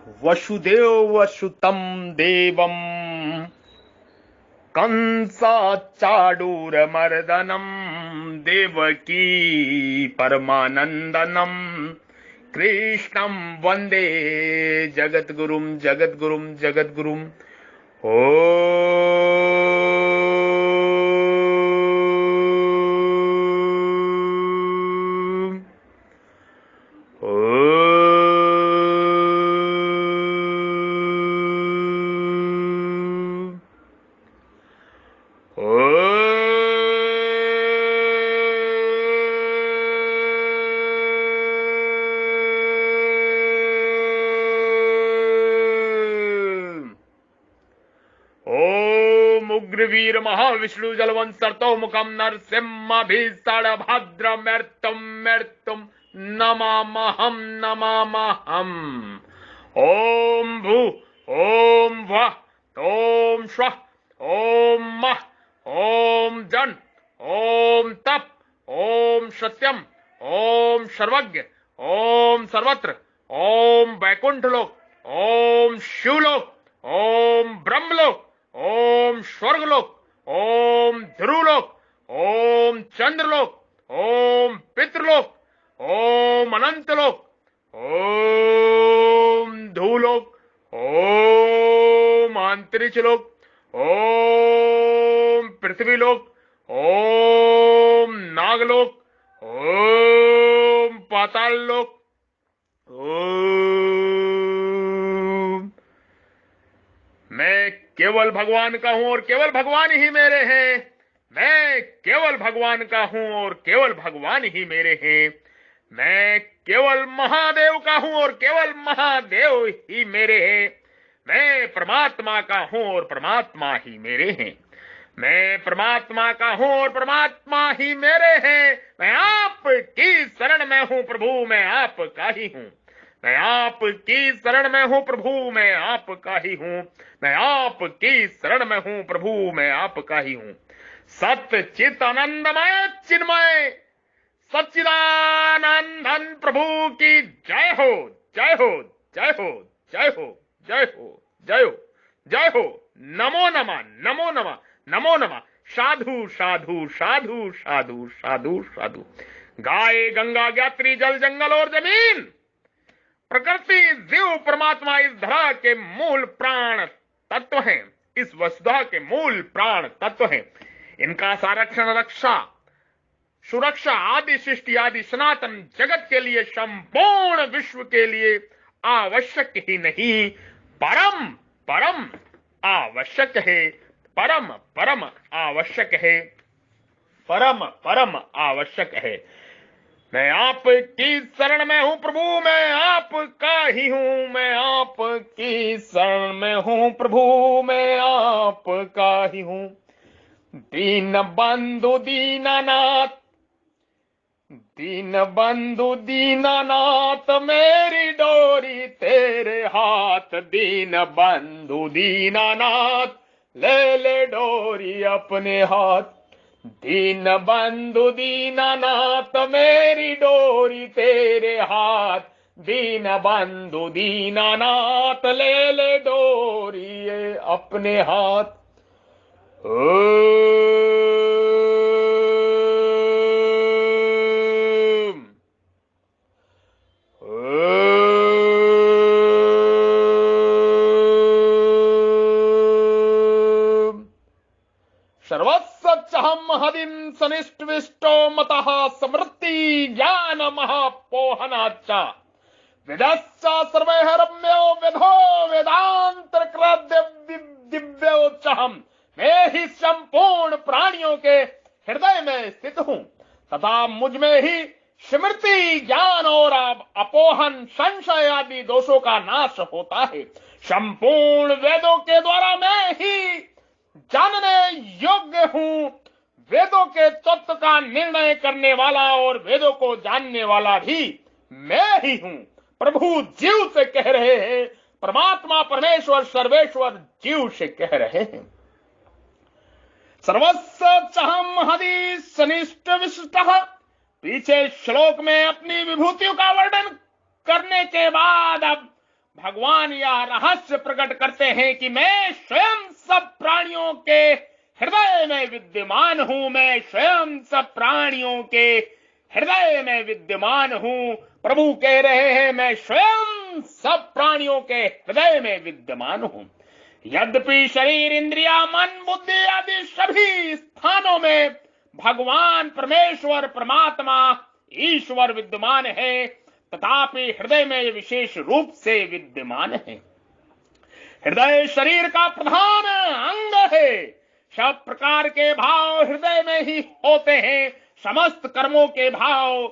वसुदेवसुतं देवं कंसाचाडूरमर्दनं देवकी परमानंदनं कृष्णं वंदे जगद्गुरुं जगद्गुरुं जगद्गुरुं। ओ उग्रवीर महाविष्णु जलवंसर्तो मुखम नरसिंहाभिषडभद्रमर्तुम मर्तुम नमामहं नमामहं। ओम भू ओम वः ओम स्वः ओम मः ओम जन ओम तप ओम सत्यम ओम सर्वज्ञ ओम सर्वत्र ओम वैकुंठलोक ओम शिवलोक ओम ब्रह्मलोक ओम स्वर्गलोक ओम ध्रुवलोक ओम चंद्रलोक ओम पितृलोक ओम अनंतलोक ओम धूलोक ओम अंतरिक्षलोक ओम पृथ्वीलोक ओम नागलोक ओम पाताललोक ओम। मैं केवल भगवान का हूं और केवल भगवान ही मेरे हैं। मैं केवल भगवान का हूं और केवल भगवान ही मेरे हैं। मैं केवल महादेव का हूं और केवल महादेव ही मेरे हैं। मैं परमात्मा का हूं और परमात्मा ही मेरे हैं। मैं परमात्मा का हूं और परमात्मा ही मेरे हैं। मैं आपकी शरण में हूं प्रभु, मैं आपका ही हूं। मैं आपकी शरण में हूं प्रभु, मैं आपका ही हूं। मैं आपकी शरण में हूं प्रभु, मैं आपका ही हूं। सत्य चित आनंदमय चिन्मय सच्चिदानंदन प्रभु की जय हो, जय हो, जय हो, जय हो, जय हो, जय हो, जय हो। नमो नमः, नमो नमः, नमो नमः। साधु साधु साधु साधु साधु साधु। गाय गंगा ज्ञात्री जल जंगल और जमीन प्रकृति जीव परमात्मा इस धरा के मूल प्राण तत्व हैं। इस वसुधा के मूल प्राण तत्व हैं। इनका संरक्षण रक्षा सुरक्षा आदि सृष्टि आदि सनातन जगत के लिए संपूर्ण विश्व के लिए आवश्यक ही नहीं, परम परम आवश्यक है। परम परम आवश्यक है। परम परम आवश्यक है। मैं आपकी शरण में हूं प्रभु, मैं आपका ही हूं। मैं आपकी शरण में हूं प्रभु, मैं आपका ही हूं। दीन बंधु दीनानाथ, दीन बंधु दीनानाथ मेरी डोरी तेरे हाथ। दीन बंधु दीनानाथ ले ले डोरी अपने हाथ। दीन बंधु दीनानाथ मेरी डोरी तेरे हाथ। दीन बंधु दीनानाथ ले ले डोरी अपने हाथ। ओम ओम। सर्वस्वच्चहं हदिं सनिष्टविष्टो मतः समृद्धि ज्ञान महापोहनाच्च वेदश्च सर्वैः रम्यो वेदो वेदांतरकृत दिव्योच्चहम्। मैं ही संपूर्ण प्राणियों के हृदय में स्थित हूं तथा मुझ में ही स्मृति ज्ञान और अपोहन संशय आदि दोषों का नाश होता है। संपूर्ण वेदों के द्वारा मैं ही जानने योग्य हूं। वेदों के तत्व का निर्णय करने वाला और वेदों को जानने वाला भी मैं ही हूं। प्रभु जीव से कह रहे हैं, परमात्मा परमेश्वर सर्वेश्वर जीव से कह रहे हैं। सर्वस्वच्चहं हदि सनिष्ठ विशिष्टः। पीछे श्लोक में अपनी विभूतियों का वर्णन करने के बाद अब भगवान यह रहस्य प्रकट करते हैं कि मैं स्वयं सब प्राणियों के हृदय में विद्यमान हूं, मैं स्वयं सब प्राणियों के हृदय में विद्यमान हूं। प्रभु कह रहे हैं मैं स्वयं सब प्राणियों के हृदय में विद्यमान हूं। यद्यपि शरीर, इंद्रिया, मन, बुद्धि आदि सभी स्थानों में भगवान परमेश्वर परमात्मा ईश्वर विद्यमान है, तथापि हृदय में विशेष रूप से विद्यमान है। हृदय शरीर का प्रधान अंग है। सब प्रकार के भाव हृदय में ही होते हैं। समस्त कर्मों के भाव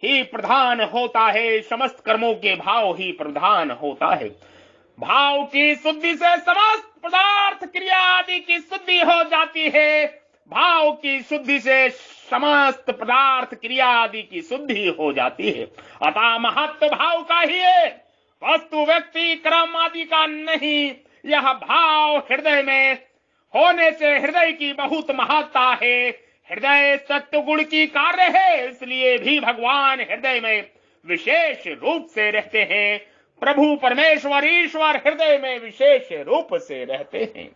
ही प्रधान होता है। समस्त कर्मों के भाव ही प्रधान होता है। भाव की शुद्धि से समस्त पदार्थ क्रिया आदि की शुद्धि हो जाती है। भाव की शुद्धि से समस्त पदार्थ क्रिया आदि की शुद्धि हो जाती है। अतः महत्व भाव का ही है, वस्तु, व्यक्ति, क्रम आदि का नहीं। यह भाव हृदय में होने से हृदय की बहुत महत्ता है। हृदय सत्व गुण की कार्य है, इसलिए भी भगवान हृदय में विशेष रूप से रहते हैं। प्रभु परमेश्वर ईश्वर हृदय में विशेष रूप से रहते हैं।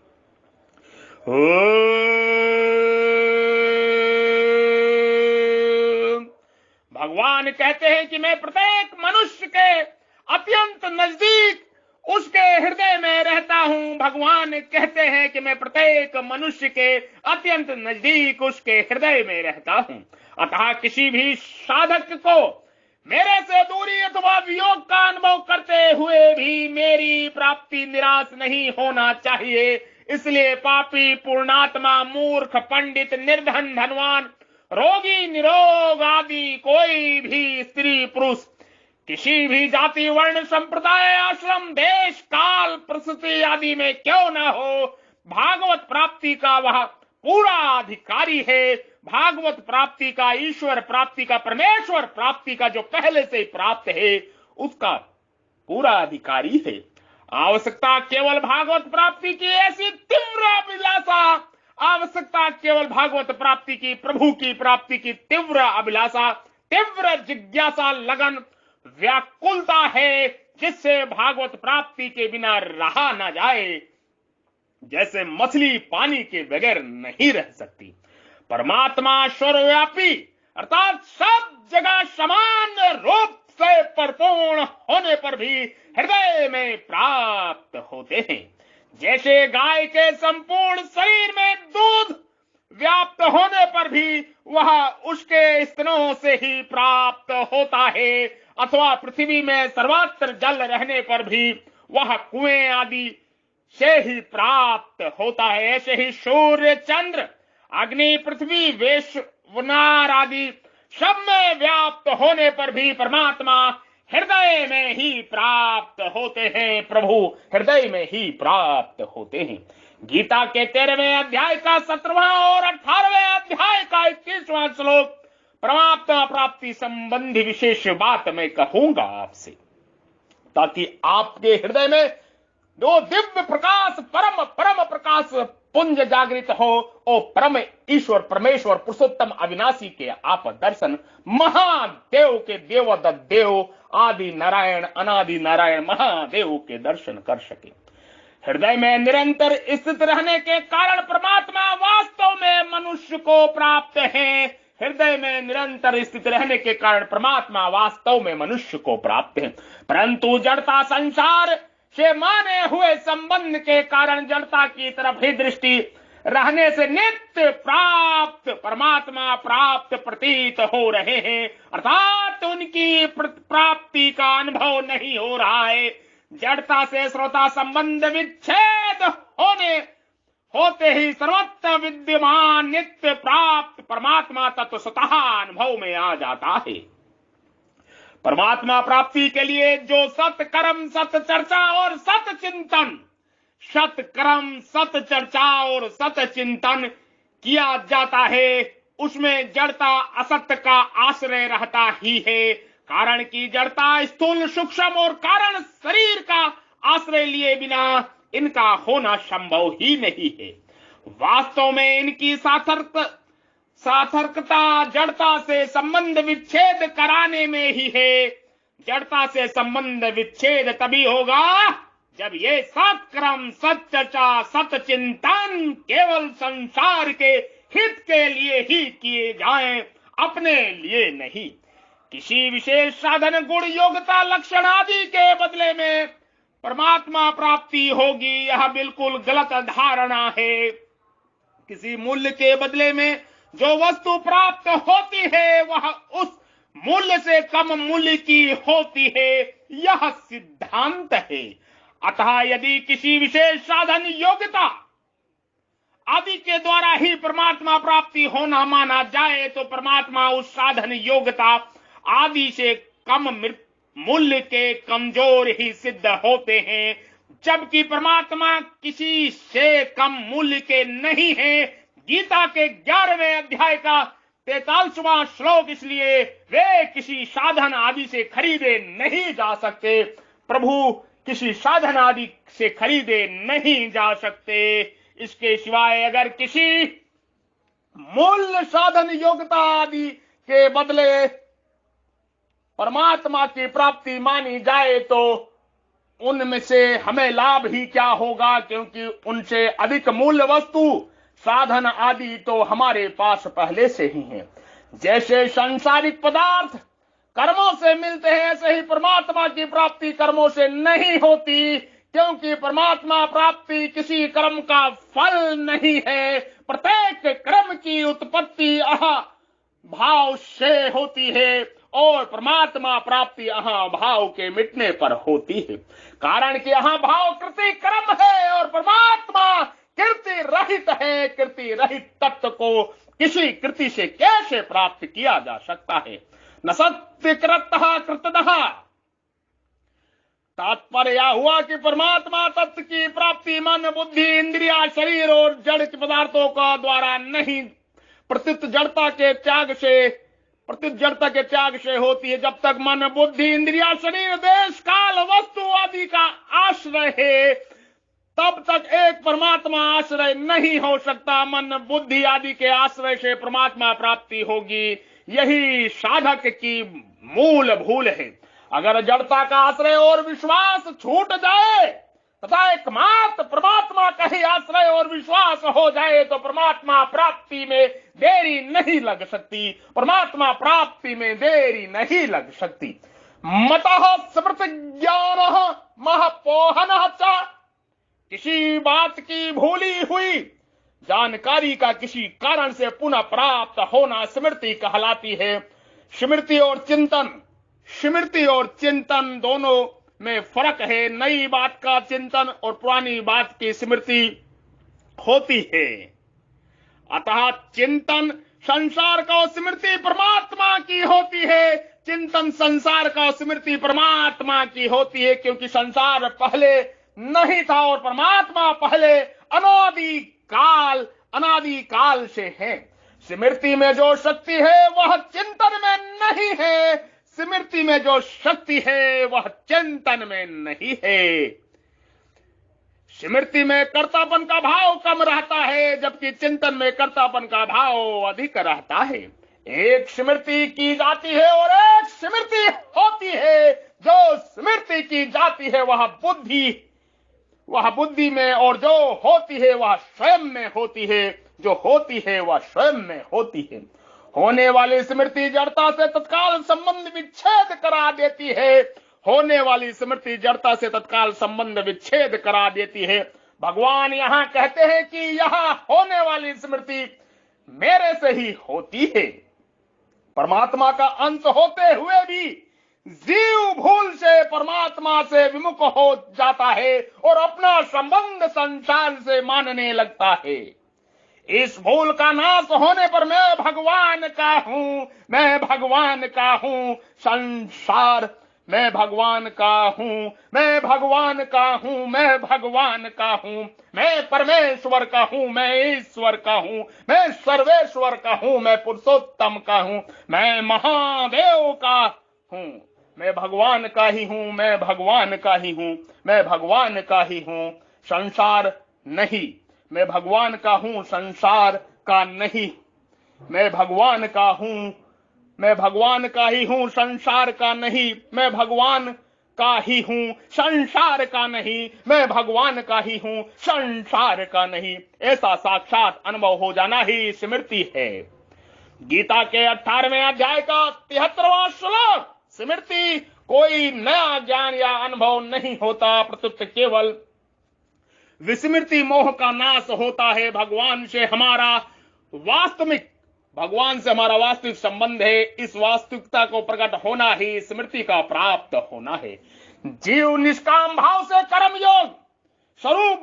भगवान कहते हैं कि मैं प्रत्येक मनुष्य के अत्यंत नजदीक उसके हृदय में रहता हूं। भगवान कहते हैं कि मैं प्रत्येक मनुष्य के अत्यंत नजदीक उसके हृदय में रहता हूं। अतः किसी भी साधक को मेरे से दूरी अथवा वियोग का अनुभव करते हुए भी मेरी प्राप्ति निराश नहीं होना चाहिए। इसलिए पापी, पूर्णात्मा, मूर्ख, पंडित, निर्धन, धनवान, रोगी, निरोग आदि कोई भी स्त्री पुरुष, किसी भी जाति, वर्ण, संप्रदाय, आश्रम, देश, काल, प्रसूति आदि में क्यों न हो, भागवत प्राप्ति का वह पूरा अधिकारी है। भागवत प्राप्ति का, ईश्वर प्राप्ति का, परमेश्वर प्राप्ति का जो पहले से प्राप्त है उसका पूरा अधिकारी है। आवश्यकता केवल भागवत प्राप्ति की ऐसी तीव्र अभिलाषा, आवश्यकता केवल भागवत प्राप्ति की, प्रभु की प्राप्ति की तीव्र अभिलाषा, तीव्र जिज्ञासा, लगन, व्याकुलता है, जिससे भागवत प्राप्ति के बिना रहा न जाए। जैसे मछली पानी के बगैर नहीं रह सकती। परमात्मा सर्वव्यापी अर्थात सब जगह समान रूप से परिपूर्ण होने पर भी हृदय में प्राप्त होते हैं। जैसे गाय के संपूर्ण शरीर में दूध व्याप्त होने पर भी वह उसके स्तनों से ही प्राप्त होता है, अथवा पृथ्वी में सर्वत्र जल रहने पर भी वह कुएं आदि से ही प्राप्त होता है। ऐसे ही सूर्य, चंद्र, अग्नि, पृथ्वी, वैश्वानर आदि सब में व्याप्त होने पर भी परमात्मा हृदय में ही प्राप्त होते हैं। प्रभु हृदय में ही प्राप्त होते हैं। गीता के 13वें अध्याय का 17वां और 18वें अध्याय का 21वां श्लोक परमात्मा प्राप्ति संबंधी विशेष बात मैं कहूंगा आपसे, ताकि आपके हृदय में दो दिव्य प्रकाश, परम परम प्रकाश पुंज जागृत हो और परम ईश्वर परमेश्वर पुरुषोत्तम अविनाशी के आप दर्शन, महादेव के देवदत्त देव, आदि नारायण, अनादि नारायण महादेव के दर्शन कर सके। हृदय में निरंतर स्थित रहने के कारण परमात्मा वास्तव में मनुष्य को प्राप्त है। हृदय में निरंतर स्थित रहने के कारण परमात्मा वास्तव में मनुष्य को प्राप्त है। परंतु जड़ता, संसार से माने हुए संबंध के कारण जड़ता की तरफ ही दृष्टि रहने से नित्य प्राप्त परमात्मा प्राप्त प्रतीत हो रहे हैं, अर्थात उनकी प्राप्ति का अनुभव नहीं हो रहा है। जड़ता से श्रोता संबंध विच्छेद होते ही सर्वत्र विद्यमान नित्य प्राप्त परमात्मा तत्व स्वतः अनुभव में आ जाता है। परमात्मा प्राप्ति के लिए जो सत कर्म, सत चर्चा और सत चिंतन, सत कर्म, सत चर्चा और सत चिंतन किया जाता है, उसमें जड़ता असत्य का आश्रय रहता ही है। कारण की जड़ता स्थूल, सूक्ष्म और कारण शरीर का आश्रय लिए बिना इनका होना संभव ही नहीं है। वास्तव में इनकी सार्थकता जड़ता से संबंध विच्छेद कराने में ही है। जड़ता से संबंध विच्छेद तभी होगा जब ये सत्कर्म, सच्चर्चा, सतचिंतन केवल संसार के हित के लिए ही किए जाएं, अपने लिए नहीं। किसी विशेष साधन, गुण, योग्यता, लक्षण आदि के बदले में परमात्मा प्राप्ति होगी, यह बिल्कुल गलत धारणा है। किसी मूल्य के बदले में जो वस्तु प्राप्त होती है वह उस मूल्य से कम मूल्य की होती है, यह सिद्धांत है। अतः यदि किसी विशेष साधन, योग्यता आदि के द्वारा ही परमात्मा प्राप्ति होना माना जाए तो परमात्मा उस साधन, योग्यता आदि से कम मूल्य के कमजोर ही सिद्ध होते हैं, जबकि परमात्मा किसी से कम मूल्य के नहीं है। गीता के 11वें अध्याय का 43वां श्लोक इसलिए वे किसी साधन आदि से खरीदे नहीं जा सकते। प्रभु किसी साधन आदि से खरीदे नहीं जा सकते। इसके सिवाय अगर किसी मूल्य, साधन, योग्यता आदि के बदले परमात्मा की प्राप्ति मानी जाए तो उनमें से हमें लाभ ही क्या होगा, क्योंकि उनसे अधिक मूल्य वस्तु, साधन आदि तो हमारे पास पहले से ही हैं। जैसे सांसारिक पदार्थ कर्मों से मिलते हैं, ऐसे ही परमात्मा की प्राप्ति कर्मों से नहीं होती, क्योंकि परमात्मा प्राप्ति किसी कर्म का फल नहीं है। प्रत्येक कर्म की उत्पत्ति भाव से होती है और परमात्मा प्राप्ति भाव के मिटने पर होती है। कारण कि भाव कृति कर्म है और परमात्मा कृति रहित है। कृति रहित तत्व को किसी कृति से कैसे प्राप्त किया जा सकता है? न सत्य कृतः कृतदः। तात्पर्य यह हुआ कि परमात्मा तत्व की प्राप्ति मन, बुद्धि, इंद्रिया, शरीर और जड़ पदार्थों का द्वारा नहीं, प्रत्युत जड़ता के त्याग से होती है। जब तक मन, बुद्धि, इंद्रिया, शरीर, देश, काल, वस्तु आदि का आश्रय है, तब तक एक परमात्मा आश्रय नहीं हो सकता। मन, बुद्धि आदि के आश्रय से परमात्मा प्राप्ति होगी, यही साधक की मूल भूल है। अगर जड़ता का आश्रय और विश्वास छूट जाए तथा एकमात्र परमात्मा का ही आश्रय और विश्वास हो जाए तो परमात्मा प्राप्ति में देरी नहीं लग सकती। परमात्मा प्राप्ति में देरी नहीं लग सकती। मतः स्मृत ज्ञानः महपोहनः च। किसी बात की भूली हुई जानकारी का किसी कारण से पुनः प्राप्त होना स्मृति कहलाती है। स्मृति और चिंतन दोनों में फर्क है। नई बात का चिंतन और पुरानी बात की स्मृति होती है। अतः चिंतन संसार का स्मृति परमात्मा की होती है। चिंतन संसार का स्मृति परमात्मा की होती है, क्योंकि संसार पहले नहीं था और परमात्मा पहले अनादि काल से है। स्मृति में जो शक्ति है वह चिंतन में नहीं है। स्मृति में जो शक्ति है वह चिंतन में नहीं है। स्मृति में कर्तापन का भाव कम रहता है, जबकि चिंतन में कर्तापन का भाव अधिक रहता है। एक स्मृति की जाती है और एक स्मृति होती है। जो स्मृति की जाती है वह बुद्धि में, और जो होती है वह स्वयं में होती है। जो होती है वह स्वयं में होती है। होने वाली स्मृति जड़ता से तत्काल संबंध विच्छेद करा देती है। होने वाली स्मृति जड़ता से तत्काल संबंध विच्छेद करा देती है। भगवान यहाँ कहते हैं कि यह होने वाली स्मृति मेरे से ही होती है। परमात्मा का अंश होते हुए भी जीव भूल से परमात्मा से विमुख हो जाता है और अपना संबंध संसार से मानने लगता है। इस भूल का नाश होने पर मैं भगवान का हूँ, मैं भगवान का हूँ, संसार मैं भगवान का हूँ, मैं भगवान का हूँ, मैं भगवान का हूँ, मैं परमेश्वर का हूँ, मैं ईश्वर का हूँ, मैं सर्वेश्वर का हूँ, मैं पुरुषोत्तम का हूँ, मैं महादेव का हूँ, मैं भगवान का ही हूँ, मैं भगवान का ही हूँ, मैं भगवान का ही हूँ, संसार नहीं। मैं भगवान का हूँ, संसार का नहीं। मैं भगवान का हूँ, मैं भगवान का ही हूं, संसार का नहीं। मैं भगवान का ही हूं, संसार का नहीं। मैं भगवान का ही हूं, संसार का नहीं। ऐसा साक्षात अनुभव हो जाना ही स्मृति है। गीता के 18वें अध्याय का 73वां श्लोक। स्मृति कोई नया ज्ञान या अनुभव नहीं होता, प्रत्युत केवल विस्मृति मोह का नाश होता है। भगवान से हमारा वास्तविक संबंध है। इस वास्तविकता को प्रकट होना ही स्मृति का प्राप्त होना है। जीव निष्काम भाव से कर्म योग, स्वरूप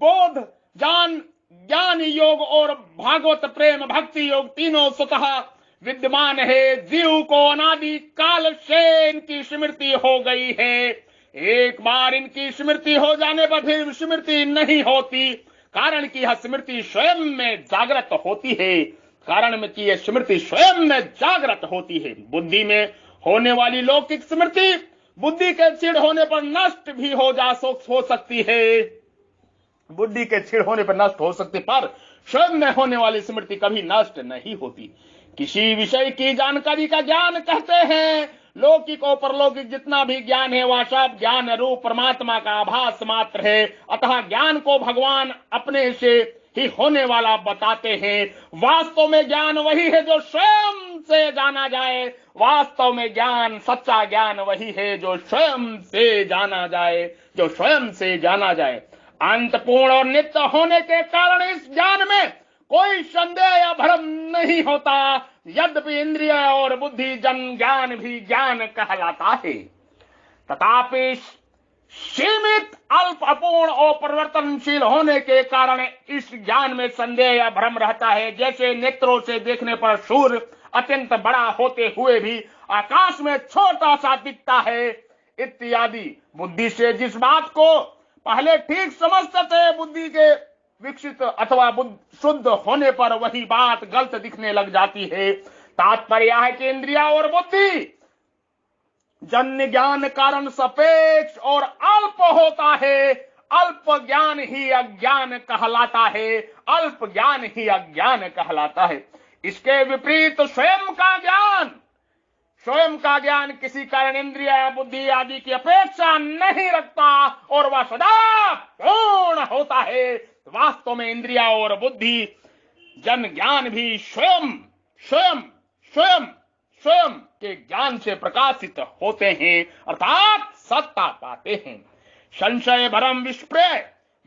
बोध, ज्ञान योग और भागवत प्रेम भक्ति योग तीनों स्वतः विद्यमान है। जीव को अनादि काल से इनकी स्मृति हो गई है। एक बार इनकी स्मृति हो जाने पर फिर स्मृति नहीं होती, कारण कि यह स्मृति स्वयं में जागृत होती है। कारण में कि यह स्मृति स्वयं में जागृत होती है। बुद्धि में होने वाली लौकिक स्मृति बुद्धि के क्षीण होने पर नष्ट भी हो सकती है। बुद्धि के क्षीण होने पर नष्ट हो सकती, पर स्वयं में होने वाली स्मृति कभी नष्ट नहीं होती। किसी विषय की जानकारी का ज्ञान कहते हैं। लौकिक और परलौकिक जितना भी ज्ञान है वह सब ज्ञान रूप परमात्मा का आभास मात्र है। अतः ज्ञान को भगवान अपने से ही होने वाला बताते हैं। वास्तव में ज्ञान वही है जो स्वयं से जाना जाए। वास्तव में ज्ञान, सच्चा ज्ञान वही है जो स्वयं से जाना जाए, जो स्वयं से जाना जाए। अंतपूर्ण और नित्य होने के कारण इस ज्ञान में कोई संदेह या भ्रम नहीं होता। यद्यपि इंद्रिय और बुद्धि जन ज्ञान भी ज्ञान कहलाता है, तथापि सीमित, अल्प, अपूर्ण और परिवर्तनशील होने के कारण इस ज्ञान में संदेह या भ्रम रहता है। जैसे नेत्रों से देखने पर सूर्य अत्यंत बड़ा होते हुए भी आकाश में छोटा सा दिखता है इत्यादि। बुद्धि से जिस बात को पहले ठीक समझते थे, बुद्धि के विकसित अथवा शुद्ध होने पर वही बात गलत दिखने लग जाती है। तात्पर्य है कि इंद्रिया और बुद्धि जन्य ज्ञान कारण सापेक्ष और अल्प होता है। अल्प ज्ञान ही अज्ञान कहलाता है। अल्प ज्ञान ही अज्ञान कहलाता है। इसके विपरीत स्वयं का ज्ञान किसी कारण इंद्रिया बुद्धि आदि की अपेक्षा नहीं रखता और वह सदा पूर्ण होता है। वास्तव में इंद्रिया और बुद्धि जन ज्ञान भी स्वयं के ज्ञान से प्रकाशित होते हैं, अर्थात सत्ता पाते हैं। संशय, भ्रम,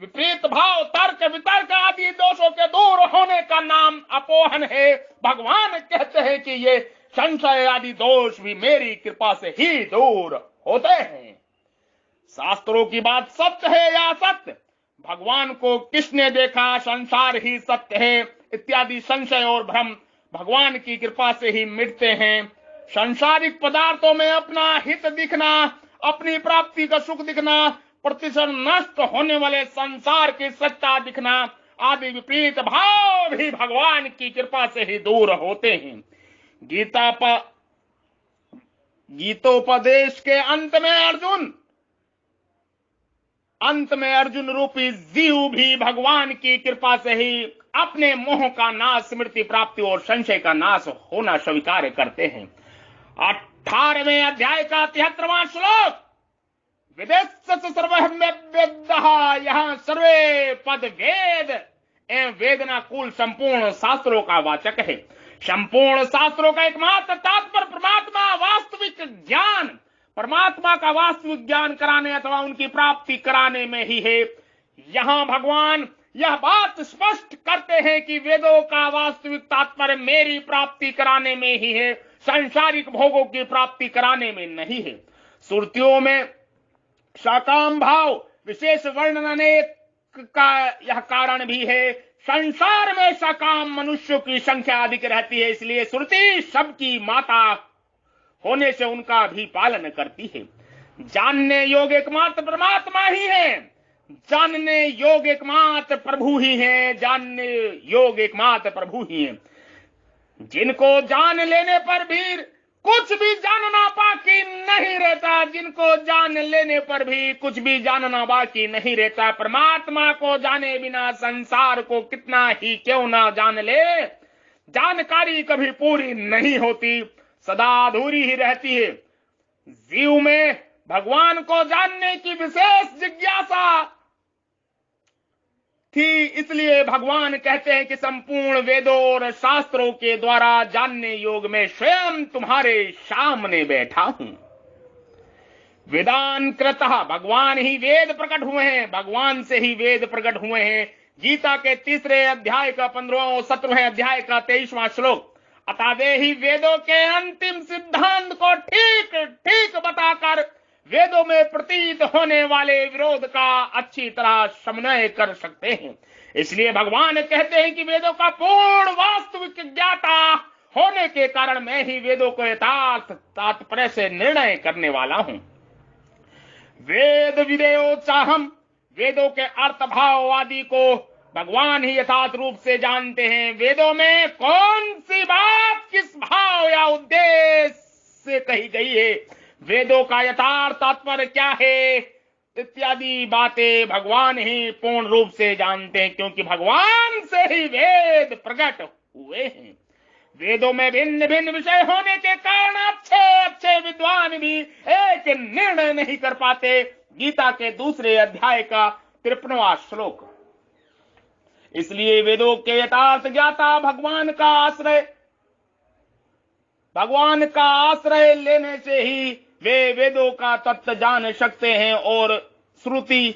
विपरीत भाव, तर्क वितर्क आदि दोषों के दूर होने का नाम अपोहन है। भगवान कहते हैं कि ये संशय आदि दोष भी मेरी कृपा से ही दूर होते हैं। शास्त्रों की बात सत्य है या असत्य, भगवान को किसने देखा, संसार ही सत्य है इत्यादि संशय और भ्रम भगवान की कृपा से ही मिटते हैं। सांसारिक पदार्थों में अपना हित दिखना, अपनी प्राप्ति का सुख दिखना, प्रतिशत नष्ट होने वाले संसार की सत्ता दिखना आदि विपरीत भाव भी भगवान की कृपा से ही दूर होते हैं। गीतोपदेश के अंत में अर्जुन रूपी जीव भी भगवान की कृपा से ही अपने मोह का नाश, स्मृति प्राप्ति और संशय का नाश होना स्वीकार करते हैं। 18वें अध्याय का 73वां श्लोक। वेदस्य सर्वं वेदः, यह सर्वे पद वेद एवं वेदना कुल संपूर्ण शास्त्रों का वाचक है। संपूर्ण शास्त्रों का एकमात्र तात्पर्य परमात्मा का वास्तविक ज्ञान कराने अथवा उनकी प्राप्ति कराने में ही है। यहाँ भगवान यह बात स्पष्ट करते हैं कि वेदों का वास्तविक तात्पर्य मेरी प्राप्ति कराने में ही है, सांसारिक भोगों की प्राप्ति कराने में नहीं है। श्रुतियों में सकाम भाव विशेष वर्णन का यह कारण भी है। संसार में सकाम मनुष्यों की संख्या अधिक रहती है, इसलिए श्रुति सबकी माता होने से उनका भी पालन करती है। जानने योग्य एकमात्र परमात्मा ही है, जानने योग्य एकमात्र प्रभु ही है, जानने योग्य एकमात्र प्रभु ही है। जिनको जान लेने पर भी कुछ भी जानना बाकी नहीं रहता, जिनको जान लेने पर भी कुछ भी जानना बाकी नहीं रहता। परमात्मा को जाने बिना संसार को कितना ही क्यों ना जान ले, जानकारी कभी पूरी नहीं होती। सदा अधूरी ही रहती है। जीव में भगवान को जानने की विशेष जिज्ञासा थी, इसलिए भगवान कहते हैं कि संपूर्ण वेदों और शास्त्रों के द्वारा जानने योग में स्वयं तुम्हारे सामने बैठा हूं। वेदान कृतः, भगवान ही वेद प्रकट हुए हैं, भगवान से ही वेद प्रकट हुए हैं। गीता के 3 अध्याय का 15वां और 17वें अध्याय का 23वां श्लोक, अतः वे ही वेदों के अंतिम सिद्धांत को ठीक ठीक बताकर वेदों में प्रतीत होने वाले विरोध का अच्छी तरह समन्वय कर सकते हैं। इसलिए भगवान कहते हैं कि वेदों का पूर्ण वास्तविक ज्ञाता होने के कारण मैं ही वेदों को यथार्थ तात्पर्य से निर्णय करने वाला हूं। वेद विदेयोत्साहम, वेदों के अर्थ भाव आदि को भगवान ही यथार्थ रूप से जानते हैं। वेदों में कौन सी बात किस भाव या उद्देश्य से कही गई है, वेदों का यथार्थ तात्पर्य क्या है, इत्यादि बातें भगवान ही पूर्ण रूप से जानते हैं, क्योंकि भगवान से ही वेद प्रकट हुए हैं। वेदों में भिन्न भिन्न विषय होने के कारण अच्छे अच्छे विद्वान भी एक निर्णय नहीं कर पाते। गीता के 2 अध्याय का 53वां श्लोक। इसलिए वेदों के यथार्थ ज्ञाता भगवान का आश्रय लेने से ही वे वेदों का तत्व जान सकते हैं और श्रुति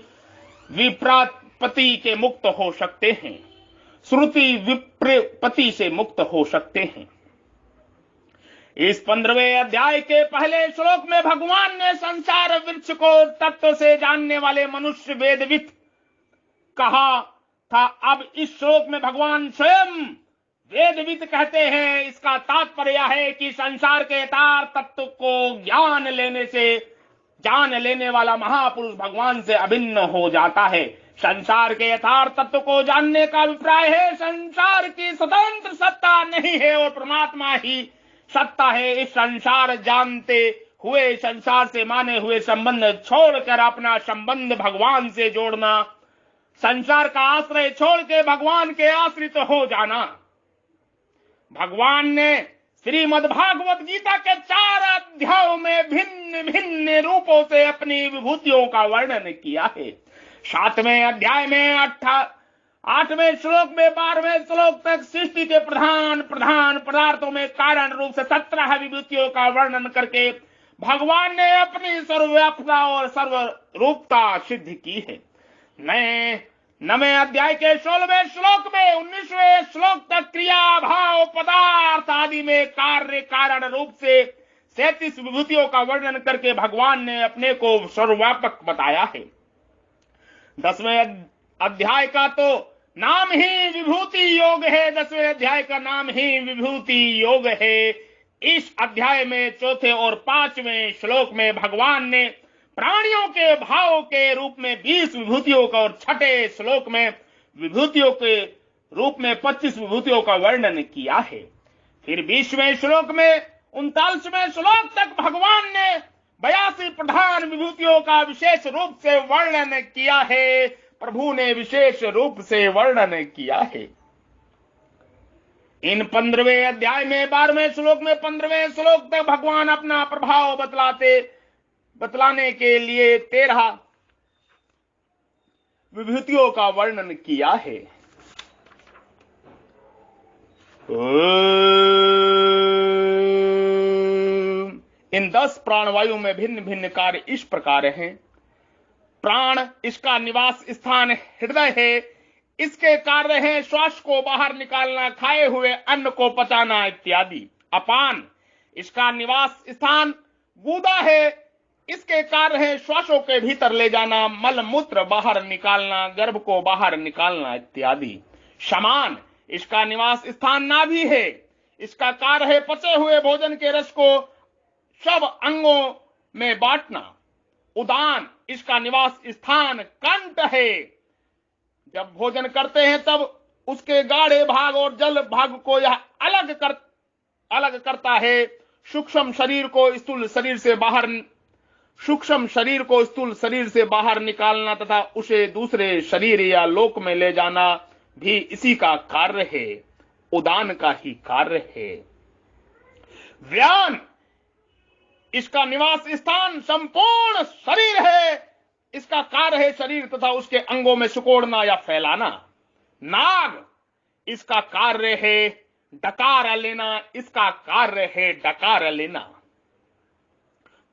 विप्रापति के मुक्त हो सकते हैं, श्रुति विप्रपति से मुक्त हो सकते हैं। इस 15वें अध्याय के पहले श्लोक में भगवान ने संसार वृक्ष को तत्व से जानने वाले मनुष्य वेदविद कहा था। अब इस श्लोक में भगवान स्वयं वेदविद कहते हैं। इसका तात्पर्य है कि संसार के यथार्थ तत्व को जान लेने वाला महापुरुष भगवान से अभिन्न हो जाता है। संसार के यथार्थ तत्व को जानने का अभिप्राय है संसार की स्वतंत्र सत्ता नहीं है और परमात्मा ही सत्ता है। इस संसार जानते हुए संसार से माने हुए संबंध छोड़कर अपना संबंध भगवान से जोड़ना, संसार का आश्रय छोड़ के भगवान के आश्रित हो जाना। भगवान ने श्रीमद् भागवत गीता के 4 अध्यायों में भिन्न भिन्न रूपों से अपनी विभूतियों का वर्णन किया है। 7वें अध्याय में 8वें श्लोक में 12वें श्लोक तक सृष्टि के प्रधान पदार्थों में कारण रूप से 17 विभूतियों का वर्णन करके भगवान ने अपनी सर्वव्यापकता और सर्वरूपता सिद्ध की है। 9वें अध्याय के 16वें श्लोक में 19वें श्लोक तक क्रिया भाव पदार्थ आदि में कार्य कारण रूप से 37 विभूतियों का वर्णन करके भगवान ने अपने को सर्वव्यापक बताया है। 10वें अध्याय का तो नाम ही विभूति योग है, 10वें अध्याय का नाम ही विभूति योग है। इस अध्याय में 4थे और 5वें श्लोक में भगवान ने प्राणियों के भाव के रूप में 20 विभूतियों का और 6ठे श्लोक में विभूतियों के रूप में 25 विभूतियों का वर्णन किया है। फिर 20वें श्लोक में 39वें श्लोक तक भगवान ने 82 प्रधान विभूतियों का विशेष रूप से वर्णन किया है। प्रभु ने विशेष रूप से वर्णन किया है। इन 15वें अध्याय में 12वें श्लोक में 15वें श्लोक तक भगवान अपना प्रभाव बतलाने के लिए 13 विभूतियों का वर्णन किया है। इन 10 प्राणवायु में भिन्न भिन्न कार्य इस प्रकार हैं। प्राण, इसका निवास स्थान हृदय है। इसके कार्य हैं श्वास को बाहर निकालना, खाए हुए अन्न को पचाना इत्यादि। अपान, इसका निवास स्थान गुदा है। इसके कार्य है श्वासों के भीतर ले जाना, मल मूत्र बाहर निकालना, गर्भ को बाहर निकालना इत्यादि। समान, इसका निवास स्थान नाभि है। इसका कार्य है पचे हुए भोजन के रस को सब अंगों में बांटना। उदान, इसका निवास स्थान कंठ है। जब भोजन करते हैं तब उसके गाढ़े भाग और जल भाग को यह अलग करता है। सूक्ष्म शरीर को स्थूल शरीर से बाहर निकालना तथा उसे दूसरे शरीर या लोक में ले जाना भी इसी का कार्य है, उदान का ही कार्य है। व्यान इसका निवास स्थान संपूर्ण शरीर है। इसका कार्य है शरीर तथा उसके अंगों में सिकोड़ना या फैलाना। नाग इसका कार्य है डकार लेना, इसका कार्य है डकार लेना।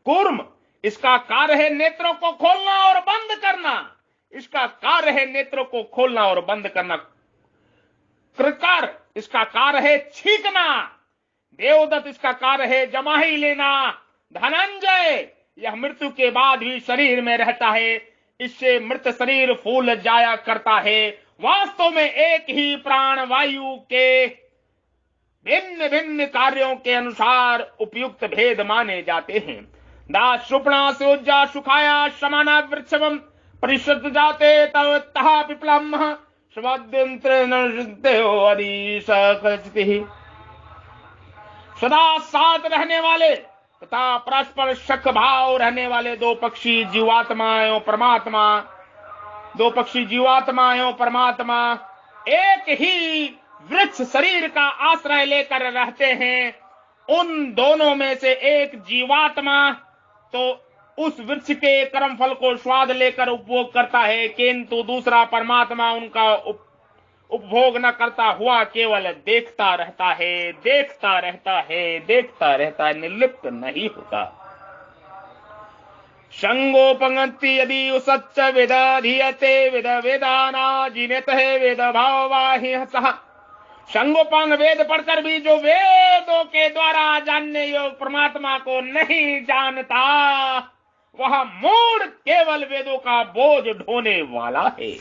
कूर्म इसका कार्य है नेत्रों को खोलना और बंद करना, इसका कार्य है नेत्रों को खोलना और बंद करना। कृकार इसका कार्य है छींकना। देवदत्त इसका कार्य है जमाही लेना। धनंजय यह मृत्यु के बाद भी शरीर में रहता है, इससे मृत शरीर फूल जाया करता है। वास्तव में एक ही प्राण वायु के भिन्न भिन्न कार्यों के अनुसार उपयुक्त भेद माने जाते हैं। दास सुपणा से उज्जा सुखाया समाना वृक्षम परिषद जाते तव तहा पिपलम सदा साथ रहने वाले तथा परस्पर शक भाव रहने वाले दो पक्षी जीवात्मा एवं परमात्मा, दो पक्षी जीवात्मा एवं परमात्मा एक ही वृक्ष शरीर का आश्रय लेकर रहते हैं। उन दोनों में से एक जीवात्मा तो उस वृक्ष के कर्म फल को स्वाद लेकर उपभोग करता है, किंतु दूसरा परमात्मा उनका उपभोग न करता हुआ केवल देखता रहता है, देखता रहता है, देखता रहता है, निर्लिप्त नहीं होता। संगोपंगति यदि उसच्च वेद धीयते वेद वेदाना जिनेत है वेद भाववाहि सह। संगोपांग वेद पढ़कर भी जो वेदों के द्वारा जानने योग्य परमात्मा को नहीं जानता, वह मूढ़ केवल वेदों का बोझ ढोने वाला है।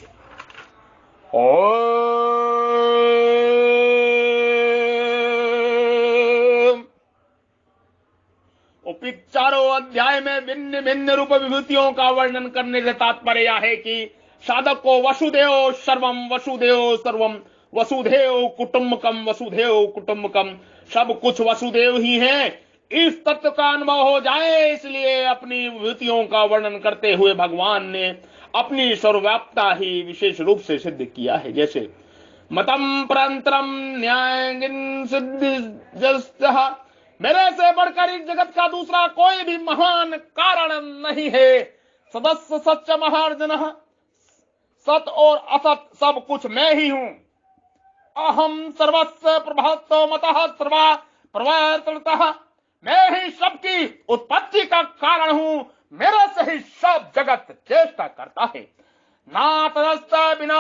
उपयुक्त चारों अध्याय में भिन्न भिन्न रूप विभूतियों का वर्णन करने से तात्पर्य यह है कि साधक को वसुदेव सर्वम वसुदेव सर्वम वसुधैव कुटुंबकम वसुधैव कुटुंबकम सब कुछ वसुदेव ही है, इस तत्व का अनुभव हो जाए। इसलिए अपनी विभूतियों का वर्णन करते हुए भगवान ने अपनी सर्वव्यापता ही विशेष रूप से सिद्ध किया है। जैसे मतम परंतरम न्यायगिन सिद्धिजस्तः, मेरे से बढ़कर इस जगत का दूसरा कोई भी महान कारण नहीं है। सदस्य सच्च महार्जन, सत और असत सब कुछ मैं ही हूं। अहम सर्वस्व प्रभातो मतः सर्वा प्रवर्तनतः, मैं ही सबकी उत्पत्ति का कारण हूं, मेरे से ही सब जगत चेष्टा करता है। ना तदस्त बिना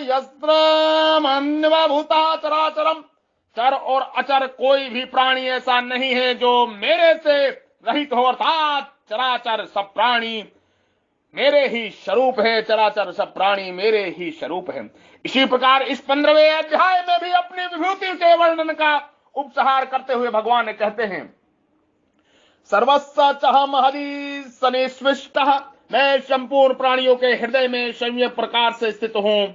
यस्त्र भूता चराचरम, चर और अचर कोई भी प्राणी ऐसा नहीं है जो मेरे से रहित हो, अर्थात चराचर सब प्राणी मेरे ही स्वरूप है, चराचर सब प्राणी मेरे ही स्वरूप है। इसी प्रकार इस 15वें अध्याय में भी अपनी विभूति के वर्णन का उपसंहार करते हुए भगवान कहते हैं, सर्वस्व चहम हरि सनिस्विष्ट, मैं संपूर्ण प्राणियों के हृदय में सम्यक प्रकार से स्थित हूं।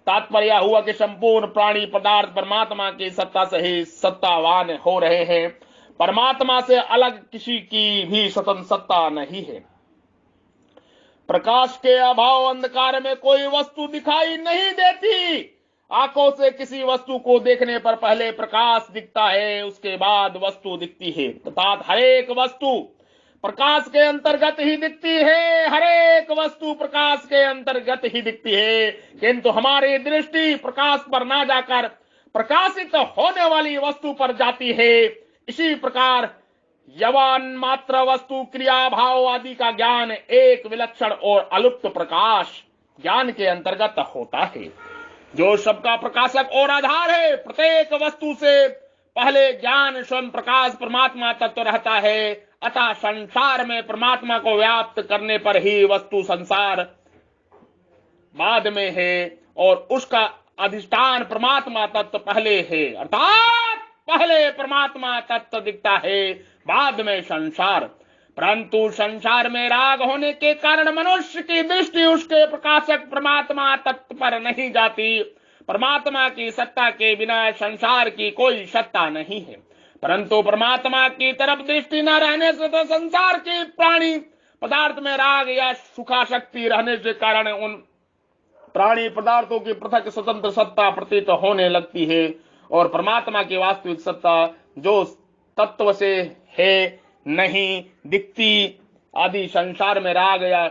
तात्पर्य हुआ कि संपूर्ण प्राणी पदार्थ परमात्मा की सत्ता से ही सत्तावान हो रहे हैं। परमात्मा से अलग किसी की भी स्वतंत्र सत्ता नहीं है। प्रकाश के अभाव अंधकार में कोई वस्तु दिखाई नहीं देती। आंखों से किसी वस्तु को देखने पर पहले प्रकाश दिखता है, उसके बाद वस्तु दिखती है, अर्थात हरेक वस्तु प्रकाश के अंतर्गत ही दिखती है। हरेक वस्तु प्रकाश के अंतर्गत ही दिखती है, किंतु हमारी दृष्टि प्रकाश पर ना जाकर प्रकाशित होने वाली वस्तु पर जाती है। इसी प्रकार यवान मात्र वस्तु क्रिया भाव आदि का ज्ञान एक विलक्षण और अलुप्त प्रकाश ज्ञान के अंतर्गत होता है, जो सबका प्रकाशक और आधार है। प्रत्येक वस्तु से पहले ज्ञान स्वयं प्रकाश परमात्मा तत्व रहता है, अतः संसार में परमात्मा को व्याप्त करने पर ही वस्तु संसार बाद में है, और उसका अधिष्ठान परमात्मा तत्व पहले है, अर्थात पहले परमात्मा तत्व दिखता है, बाद में संसार। परंतु संसार में राग होने के कारण मनुष्य की दृष्टि उसके प्रकाशक परमात्मा तत्व पर नहीं जाती। परमात्मा की सत्ता के बिना संसार की कोई सत्ता नहीं है, परंतु परमात्मा की तरफ दृष्टि न रहने से तो संसार के प्राणी पदार्थ में राग या सुखाशक्ति रहने के कारण उन प्राणी पदार्थों की पृथक स्वतंत्र सत्ता प्रतीत होने लगती है, और परमात्मा की वास्तविक सत्ता जो तत्व से है नहीं दिखती आदि संसार में राग या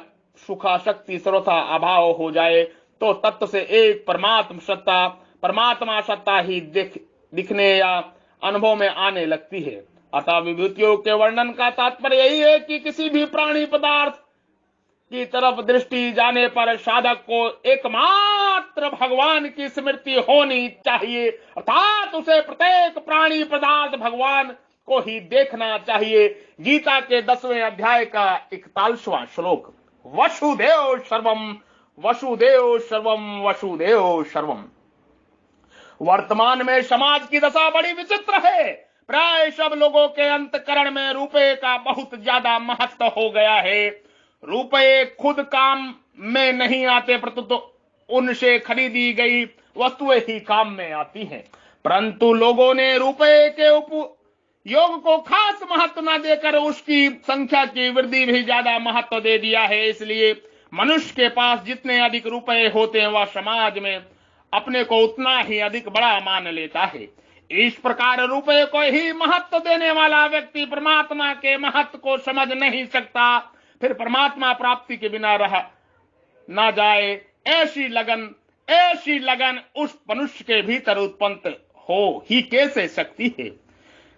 सुखाशक्ति सर्वथा अभाव हो जाए तो तत्व से एक परमात्मा सत्ता ही दिखने या अनुभव में आने लगती है। अतः विभूतियों के वर्णन का तात्पर्य यही है कि किसी भी प्राणी पदार्थ की तरफ दृष्टि जाने पर साधक को एकमात्र भगवान की स्मृति होनी चाहिए, अर्थात उसे प्रत्येक प्राणी पदार्थ भगवान को ही देखना चाहिए। गीता के 10वें अध्याय का 41वां श्लोक, वसुदेव सर्वम वसुदेव सर्वम वसुदेव सर्वम। वर्तमान में समाज की दशा बड़ी विचित्र है। प्राय सब लोगों के अंतकरण में रुपए का बहुत ज्यादा महत्व हो गया है। रुपए खुद काम में नहीं आते, परंतु उनसे खरीदी गई वस्तुएं ही काम में आती हैं। परंतु लोगों ने रुपए के उपयोग को खास महत्व न देकर उसकी संख्या की वृद्धि भी ज्यादा महत्व दे दिया है। इसलिए मनुष्य के पास जितने अधिक रुपए होते हैं वह समाज में अपने को उतना ही अधिक बड़ा मान लेता है। इस प्रकार रुपए को ही महत्व देने वाला व्यक्ति परमात्मा के महत्व को समझ नहीं सकता। फिर परमात्मा प्राप्ति के बिना रह ना जाए, ऐसी लगन उस मनुष्य के भीतर उत्पन्न हो ही कैसे सकती है।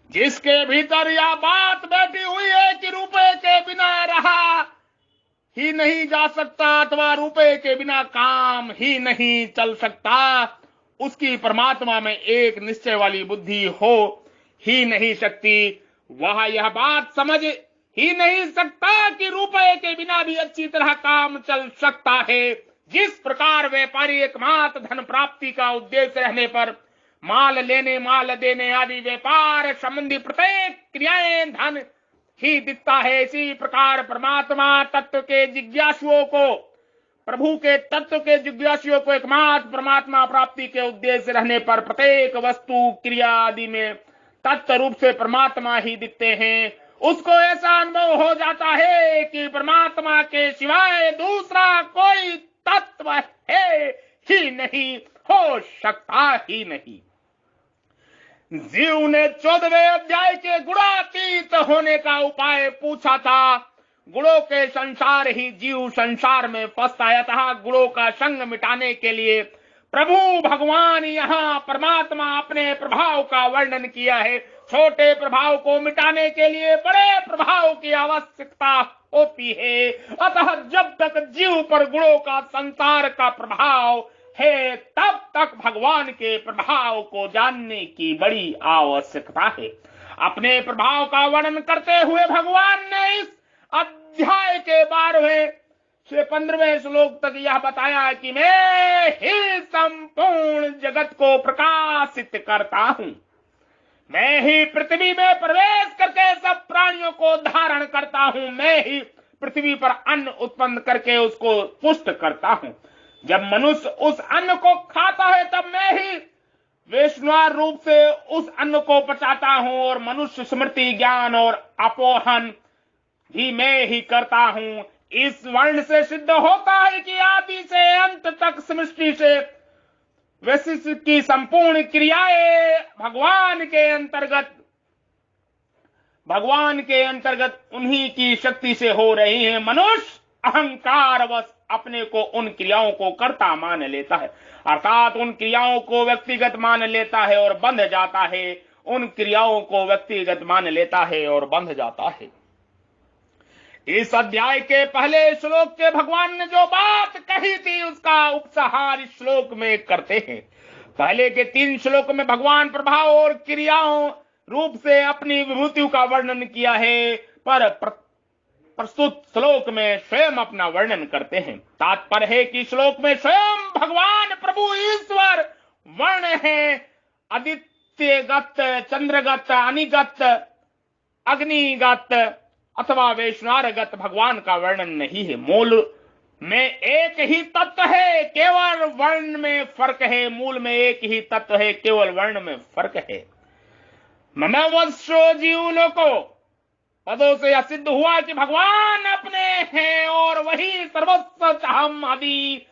जिसके भीतर यह बात बैठी हुई है कि रुपए के बिना रहा ही नहीं जा सकता अथवा रुपए के बिना काम ही नहीं चल सकता, उसकी परमात्मा में एक निश्चय वाली बुद्धि हो ही नहीं सकती। वह यह बात समझ ही नहीं सकता कि रुपए के बिना भी अच्छी तरह काम चल सकता है। जिस प्रकार व्यापारी एकमात्र धन प्राप्ति का उद्देश्य रहने पर माल लेने माल देने आदि व्यापार संबंधी प्रत्येक क्रियाएं धन ही दिखता है, इसी प्रकार परमात्मा तत्व के जिज्ञासुओं को प्रभु के तत्व के जिज्ञासुओं को एकमात्र परमात्मा प्राप्ति के उद्देश्य रहने पर प्रत्येक वस्तु क्रिया आदि में तत्व रूप से परमात्मा ही दिखते हैं। उसको ऐसा अनुभव हो जाता है कि परमात्मा के सिवाय दूसरा कोई तत्व है ही नहीं, हो सकता ही नहीं। जीव ने 14वें अध्याय के गुणातीत होने का उपाय पूछा था। गुणों के संसार ही जीव संसार में फंसता है, अतः गुणों का संग मिटाने के लिए प्रभु भगवान यहाँ परमात्मा अपने प्रभाव का वर्णन किया है। छोटे प्रभाव को मिटाने के लिए बड़े प्रभाव की आवश्यकता होती है। अतः जब तक जीव पर गुणों का संसार का प्रभाव है तब तक भगवान के प्रभाव को जानने की बड़ी आवश्यकता है। अपने प्रभाव का वर्णन करते हुए भगवान ने इस अध्याय के 12वें से 15वें श्लोक तक यह बताया कि मैं ही संपूर्ण जगत को प्रकाशित करता हूं। मैं ही पृथ्वी में प्रवेश करके सब प्राणियों को धारण करता हूं। मैं ही पृथ्वी पर अन्न उत्पन्न करके उसको पुष्ट करता हूं। जब मनुष्य उस अन्न को खाता है तब मैं ही वैष्णव रूप से उस अन्न को पचाता हूं और मनुष्य स्मृति ज्ञान और अपोहन भी मैं ही करता हूं। इस वर्ण से सिद्ध होता है कि आदि से अंत तक सृष्टि से वैशिष्ट की संपूर्ण क्रियाएं भगवान के अंतर्गत उन्हीं की शक्ति से हो रही हैं। मनुष्य अहंकारवश अपने को उन क्रियाओं को कर्ता मान लेता है, अर्थात उन क्रियाओं को व्यक्तिगत मान लेता है और बंध जाता है। उन क्रियाओं को व्यक्तिगत मान लेता है और बंध जाता है। इस अध्याय के पहले श्लोक के भगवान ने जो बात कही थी उसका उपसंहार इस श्लोक में करते हैं। पहले के 3 श्लोक में भगवान प्रभाव और क्रियाओं रूप से अपनी विभूतियों का वर्णन किया है, पर प्रस्तुत श्लोक में स्वयं अपना वर्णन करते हैं। तात्पर्य है कि श्लोक में स्वयं भगवान प्रभु ईश्वर वर्ण है। आदित्यगत, चंद्रगत, अनिगत, अग्निगत अथवा वैष्णवगत भगवान का वर्णन नहीं है। मूल में एक ही तत्व है, केवल वर्ण में फर्क है। मूल में एक ही तत्व है, केवल वर्ण में फर्क है। ममवत्सो जीव लोको पदों से यह सिद्ध हुआ कि भगवान अपने हैं और वही सर्वस्व हम आदि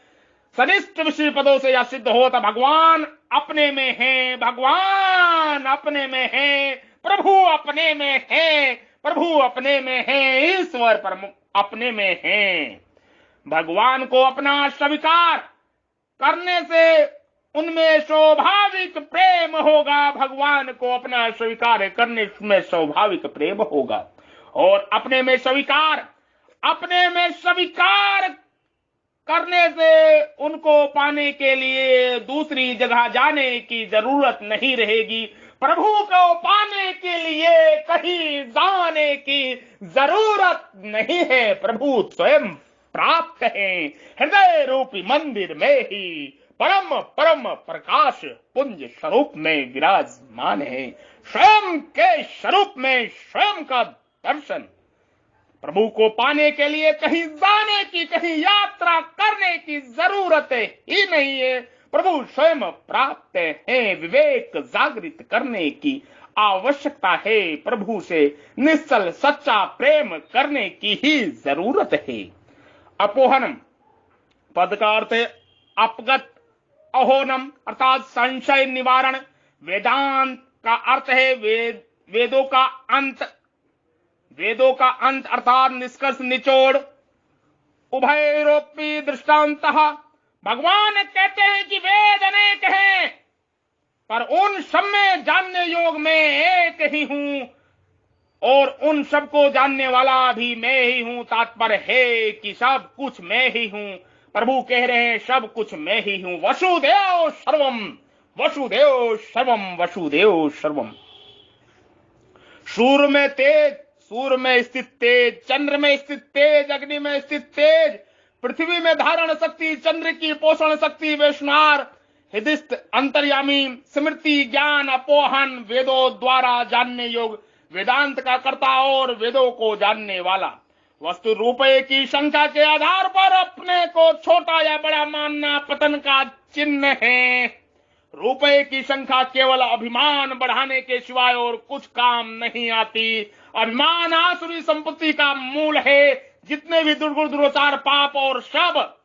सनिष्ठ विषय पदों से यह सिद्ध होता भगवान अपने में है। भगवान अपने में है प्रभु अपने में है, प्रभु अपने में है, ईश्वर अपने में है। भगवान को अपना स्वीकार करने से उनमें स्वाभाविक प्रेम होगा, भगवान को अपना स्वीकार करने में स्वाभाविक प्रेम होगा। और अपने में स्वीकार करने से उनको पाने के लिए दूसरी जगह जाने की जरूरत नहीं रहेगी। प्रभु को पाने के लिए कहीं जाने की जरूरत नहीं है, प्रभु स्वयं प्राप्त है, हृदय रूपी मंदिर में ही परम परम प्रकाश पुंज स्वरूप में विराजमान है। स्वयं के स्वरूप में स्वयं का दर्शन। प्रभु को पाने के लिए कहीं जाने की, कहीं यात्रा करने की जरूरत ही नहीं है, प्रभु स्वयं प्राप्त है। विवेक जागृत करने की आवश्यकता है, प्रभु से निश्चल सच्चा प्रेम करने की ही जरूरत है। अपोहनम पद का अर्थ है अपगत, अहोनम अर्थात संशय निवारण। वेदांत का अर्थ है वेदों का अंत, वेदों का अंत अर्थात निष्कर्ष, निचोड़। उभयरोपी दृष्टांत, भगवान कहते हैं कि वेद अनेक हैं पर उन सब में जानने योग में एक ही हूं और उन सबको जानने वाला भी मैं ही हूं। तात्पर्य है कि सब कुछ मैं ही हूं। प्रभु कह रहे हैं सब कुछ मैं ही हूं। वसुदेव सर्वम, वसुदेव सर्वम, वसुदेव सर्वम। सूर्य में तेज, सूर्य में स्थित तेज, चंद्र में स्थित तेज, अग्नि में स्थित तेज, पृथ्वी में धारण शक्ति, चंद्र की पोषण शक्ति, वैष्णव हृदिस्थ अंतर्यामी, स्मृति ज्ञान अपोहन, वेदों द्वारा जानने योग, वेदांत का कर्ता और वेदों को जानने वाला। वस्तु रुपये की संख्या के आधार पर अपने को छोटा या बड़ा मानना पतन का चिन्ह है। रुपये की संख्या केवल अभिमान बढ़ाने के सिवाय और कुछ काम नहीं आती। अभिमान आसुरी संपत्ति का मूल है। जितने भी दुर्गुण दुराचार पाप और सब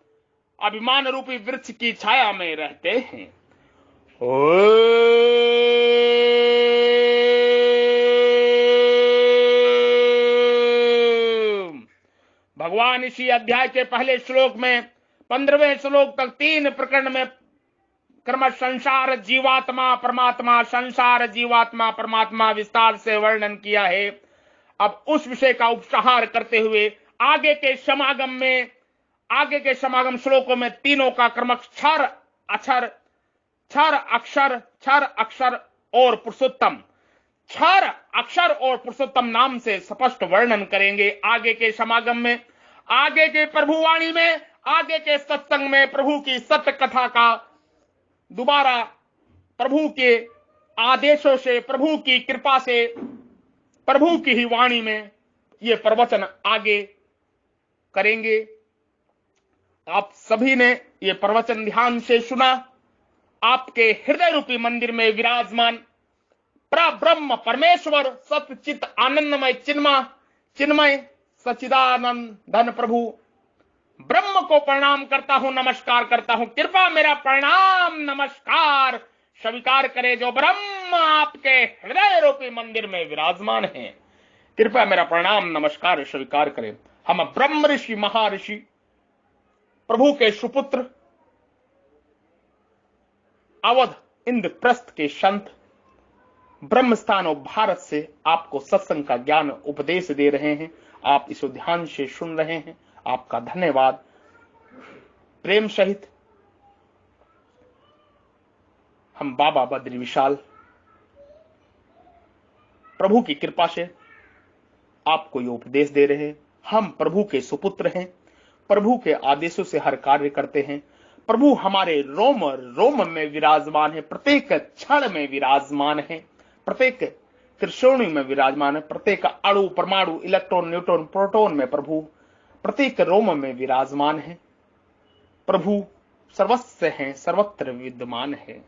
अभिमान रूपी वृक्ष की छाया में रहते हैं। भगवान इसी अध्याय के पहले श्लोक में 15वें श्लोक तक 3 प्रकरण में क्रम संसार जीवात्मा परमात्मा, संसार जीवात्मा परमात्मा विस्तार से वर्णन किया है। अब उस विषय का उपसंहार करते हुए आगे के समागम श्लोकों में तीनों का क्रमश क्षर अक्षर और पुरुषोत्तम, क्षर अक्षर और पुरुषोत्तम नाम से स्पष्ट वर्णन करेंगे। आगे के समागम में, आगे के प्रभुवाणी में, आगे के सत्संग में प्रभु की सत्य कथा का दोबारा प्रभु के आदेशों से, प्रभु की कृपा से, प्रभु की ही वाणी में ये प्रवचन आगे करेंगे। आप सभी ने ये प्रवचन ध्यान से सुना। आपके हृदय रूपी मंदिर में विराजमान परब्रह्म परमेश्वर सतचित आनंदमय चिन्मय सच्चिदानंद धन प्रभु ब्रह्म को प्रणाम करता हूं, नमस्कार करता हूं। कृपा मेरा प्रणाम नमस्कार स्वीकार करे जो ब्रह्म आपके हृदय रूपी मंदिर में विराजमान है। कृपया मेरा प्रणाम नमस्कार स्वीकार करें। हम ब्रह्म ऋषि महर्षि प्रभु के सुपुत्र अवध इंद्रप्रस्थ के संत ब्रह्मस्थान और भारत से आपको सत्संग का ज्ञान उपदेश दे रहे हैं। आप इसे ध्यान से सुन रहे हैं। आपका धन्यवाद। प्रेम सहित हम बाबा बद्री विशाल प्रभु की कृपा से आपको ये उपदेश दे रहे हैं। हम प्रभु के सुपुत्र हैं, प्रभु के आदेशों से हर कार्य करते हैं। प्रभु हमारे रोम रोम में विराजमान है, प्रत्येक क्षण में विराजमान है, प्रत्येक त्रिशोणी में विराजमान है, प्रत्येक अणु परमाणु इलेक्ट्रॉन न्यूट्रॉन प्रोटॉन में प्रभु प्रत्येक रोम में विराजमान है। प्रभु सर्वस्व हैं, सर्वत्र विद्यमान है।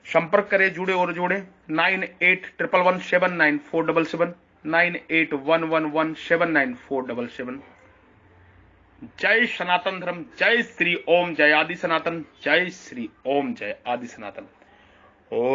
संपर्क करें, जुड़े और जोड़े 9811179477 9811179477। जय सनातन धर्म, जय श्री ओम, जय आदि सनातन, जय श्री ओम, जय आदि सनातन। ओम